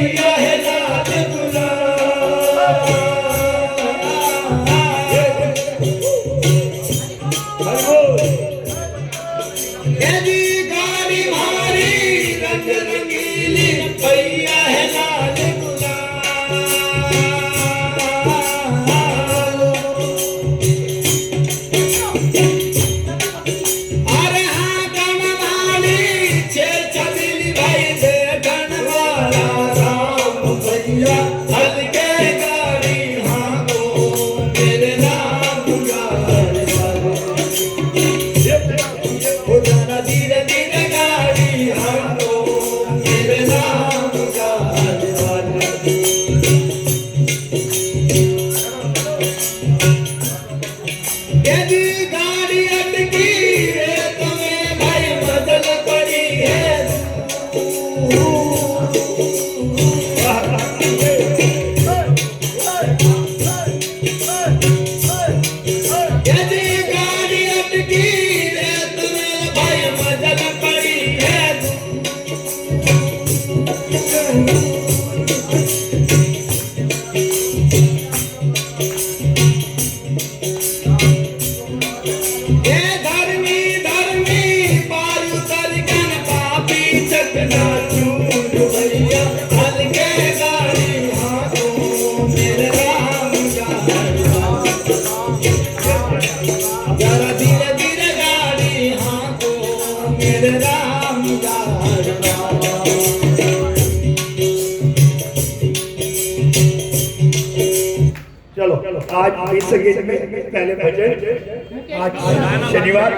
भैया है लाल गुलाब। यदि गाड़ी भारी रंग रंगीली भैया है लाल गुलाब। अरे हाँ गणवाली छे छबीली भाई से गणवाला राम भैया हल्के गाड़ी हाँ को मेरे नाम गाड़ी हो जाना धीरे धीरे गाड़ी हाँ को मेरे नाम गाड़ी यदि गाड़ी अटकी रे तुम्हें भाई मदद पड़ी है। यदि गाड़ी अटकी रे तुम्हें भाई मदद पड़ी है। ये धर्मी धर्मी पायु तलकन पापी चकना चूर भैया हल्के गाड़ी हाथों मेरे राम जरा धीरे धीरे गाड़ी हाथों मेरे राम चलो आज इस गीत में पहले भजन आज शनिवार